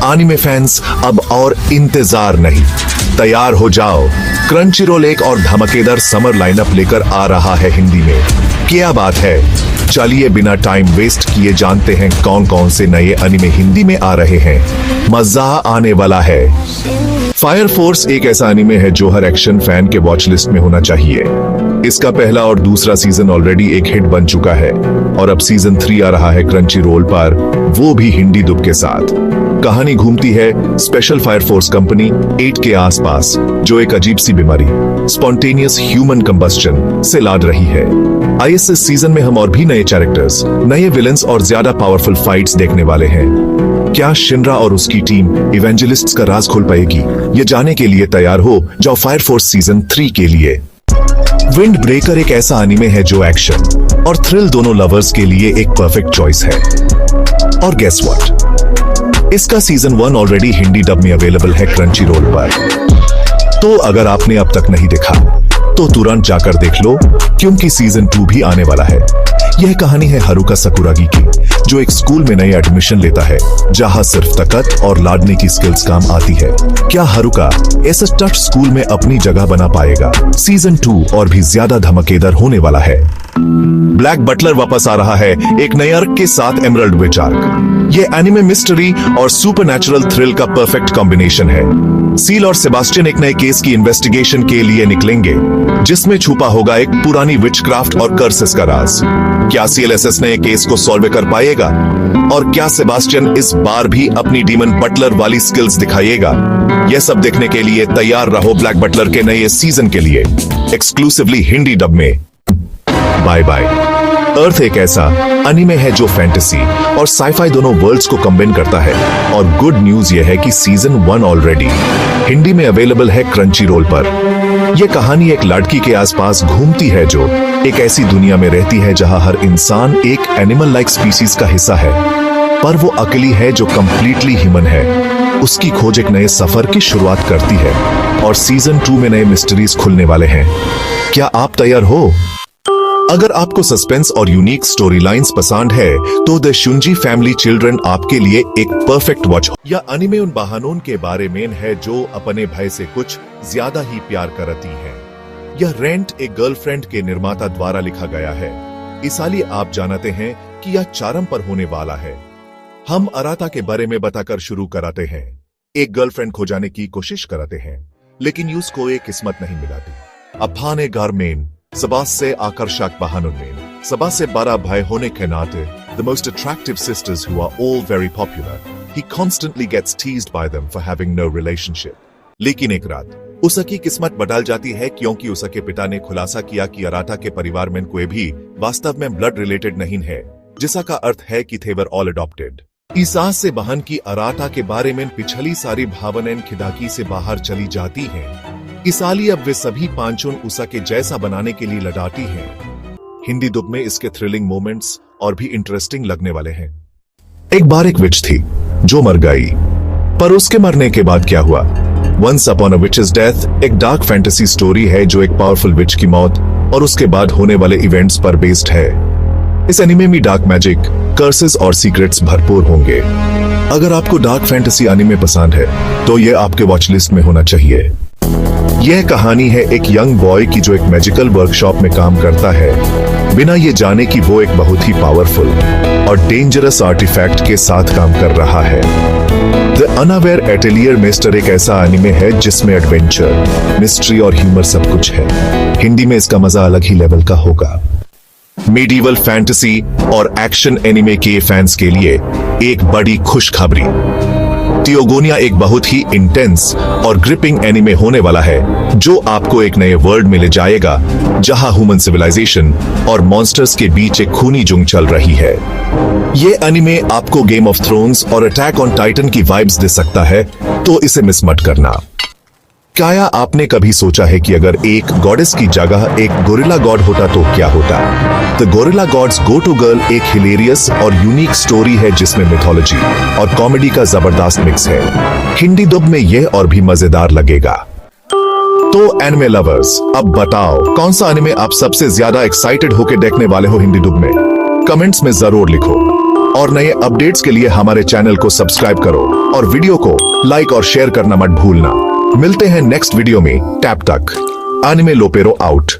Anime fans अब और इंतजार नहीं, तैयार हो जाओ। क्रंचीरोल एक और धमाकेदार समर लाइनअप लेकर आ रहा है हिंदी में। क्या बात है, चलिए बिना टाइम वेस्ट किए जानते हैं कौन कौन से नए एनिमे हिंदी में आ रहे हैं। मजा आने वाला है। फायर फोर्स एक ऐसा एनिमे है जो हर एक्शन फैन के वॉच लिस्ट में होना चाहिए। इसका पहला और दूसरा सीजन ऑलरेडी एक हिट बन चुका है और अब सीजन 3 आ रहा है क्रंचीरोल पर, वो भी हिंदी डब के साथ। कहानी घूमती है स्पेशल फायर फोर्स कंपनी 8 के आसपास, जो एक अजीब सी बीमारी स्पॉन्टेनियस ह्यूमन कंबस्टन से लड़ रही है। इस सीजन में हम और भी नए कैरेक्टर्स, नए विलेंस और ज्यादा पावरफुल फाइट्स देखने वाले हैं। क्या शिनरा और उसकी टीम इवेंजलिस्ट्स का राज खोल पाएगी? ये जानने के लिए तैयार हो जाओ फायर फोर्स सीजन 3 के लिए। विंड ब्रेकर एक ऐसा एनिमे है जो एक्शन और थ्रिल दोनों लवर्स के लिए एक परफेक्ट चॉइस है। और गेस व्हाट, इसका सीजन 1 ऑलरेडी हिंदी डब में अवेलेबल है क्रंचीरोल पर। तो अगर आपने अब तक नहीं देखा तो तुरंत जाकर देख लो, क्योंकि सीजन 2 भी आने वाला है। यह कहानी है हारुका साकुरागी की, जो एक स्कूल में नई एडमिशन लेता है जहां सिर्फ ताकत और लाडने की स्किल्स काम आती है। क्या हारुका ऐसे टफ स्कूल में अपनी जगह बना पाएगा? सीजन 2 और भी ज्यादा धमाकेदार होने वाला है। ब्लैक बटलर वापस आ रहा है एक नए आर्क के साथ, एमरल्ड विच आर्क। ये एनिमे मिस्ट्री और सुपरनैचुरल थ्रिल का परफेक्ट कॉम्बिनेशन है। सील और सेबास्टियन एक नए केस की इन्वेस्टिगेशन के लिए निकलेंगे, जिसमें छुपा होगा एक पुरानी विचक्राफ्ट और कर्सेस का राज। क्या सीएलएसएस ने केस को सॉल्व कर पाएगा? और क्या सेबास्टियन इस बार भी अपनी डीमन बटलर वाली स्किल्स दिखाएगा? यह सब देखने के लिए तैयार रहो ब्लैक बटलर के नए सीजन के लिए, एक्सक्लूसिवली हिंदी डब में। Bye bye. अर्थ एक ऐसा एनिमे है जो फैंटेसी और साईफाई दोनों वर्ल्ड्स को कंबाइन करता है। और गुड न्यूज यह है कि सीजन 1 ऑलरेडी हिंदी में अवेलेबल है क्रंचीरोल पर। यह कहानी एक लड़की के आसपास घूमती है जो एक ऐसी दुनिया में रहती है जहां हर इंसान एक एनिमल लाइक स्पीसीज का हिस्सा है, पर वो अकेली है जो कंप्लीटली ह्यूमन है। उसकी खोज एक नए सफर की शुरुआत करती है और सीजन 2 में नए मिस्ट्रीज खुलने वाले हैं। क्या आप तैयार हो? अगर आपको सस्पेंस और यूनिक स्टोरी लाइन्स पसंद है तो द शुंजी फैमिली चिल्ड्रन आपके लिए एक परफेक्ट वॉच। यह एनिमे उन बहानों के बारे में है जो अपने भाई से कुछ ज्यादा ही प्यार करती हैं। यह रेंट एक गर्लफ्रेंड के निर्माता द्वारा लिखा गया है, इसलिए आप जानते हैं कि यह चारम पर होने वाला है। हम अराता के बारे में बताकर शुरू कराते हैं। एक गर्लफ्रेंड खोजाने की कोशिश कराते हैं, लेकिन उसको एक किस्मत नहीं मिलाती। अफाने गारमेन सबा से आकर्षक बहानों में सबा से 12 भाई होने के नाते the most attractive sisters who are all very popular, he constantly gets teased by them for having no relationship. लेकिन एक रात उसकी किस्मत बदल जाती है, क्योंकि उसके पिता ने खुलासा किया कि अराता के परिवार में कोई भी वास्तव में ब्लड रिलेटेड नहीं है, जिसका अर्थ है कि they were all adopted। ईसा से बहन की अराता के बारे में पिछली सारी भावनाएं खिदाकी से बाहर चली जाती हैं, इसलिए अब वे सभी पांचों उसा के जैसा बनाने के लिए लड़ाती हैं। हिंदी डब में इसके थ्रिलिंग मोमेंट्स और भी इंटरेस्टिंग लगने वाले हैं। एक बार एक विच थी जो मर गई, पर उसके मरने के बाद क्या हुआ? वंस अपॉन अ विच's डेथ एक डार्क फैंटेसी स्टोरी है जो एक पावरफुल विच की मौत और उसके बाद होने वाले इवेंट्स पर बेस्ड है। इस एनिमे में डार्क मैजिक, कर्सेस और सीक्रेट्स भरपूर होंगे। अगर आपको डार्क फैंटेसी एनिमे पसंद है तो यह आपके वॉच लिस्ट में होना चाहिए। यह कहानी है एक यंग बॉय की जो एक मैजिकल वर्कशॉप में काम करता है, बिना ये जाने कि वो एक बहुत ही पावरफुल और डेंजरस आर्टिफैक्ट के साथ काम कर रहा है। द अनअवेयर एटेलियर मिस्टर एक ऐसा एनिमे है जिसमें एडवेंचर, मिस्ट्री और ह्यूमर सब कुछ है। हिंदी में इसका मजा अलग ही लेवल का होगा। मेडिवल फैंटेसी और एक्शन एनिमे के फैंस के लिए एक बड़ी खुशखबरी। थियोगोनिया एक बहुत ही इंटेंस और ग्रिपिंग एनिमे होने वाला है जो आपको एक नए वर्ल्ड में ले जाएगा जहां ह्यूमन सिविलाइजेशन और मॉन्स्टर्स के बीच एक खूनी जंग चल रही है। ये एनिमे आपको गेम ऑफ थ्रोन्स और अटैक ऑन टाइटन की वाइब्स दे सकता है, तो इसे मिस मत करना। क्या आपने कभी सोचा है कि अगर एक गॉडेस की जगह एक गोरिल्ला गॉड होता तो क्या होता? The gorilla gods go to girl एक हिलेरियस और यूनिक स्टोरी है जिसमें मिथोलॉजी और कॉमेडी का जबरदस्त मिक्स है। हिंदी डब में यह और भी मजेदार लगेगा। तो एनिमे लवर्स, अब बताओ कौन सा एनिमे आप सबसे ज्यादा एक्साइटेड होकर देखने वाले हो हिंदी डब में? कमेंट्स में जरूर लिखो। और नए अपडेट्स के लिए हमारे चैनल को सब्सक्राइब करो और वीडियो को लाइक और शेयर करना मत भूलना। मिलते हैं नेक्स्ट वीडियो में, तब तक एनिमे लोपेरो आउट।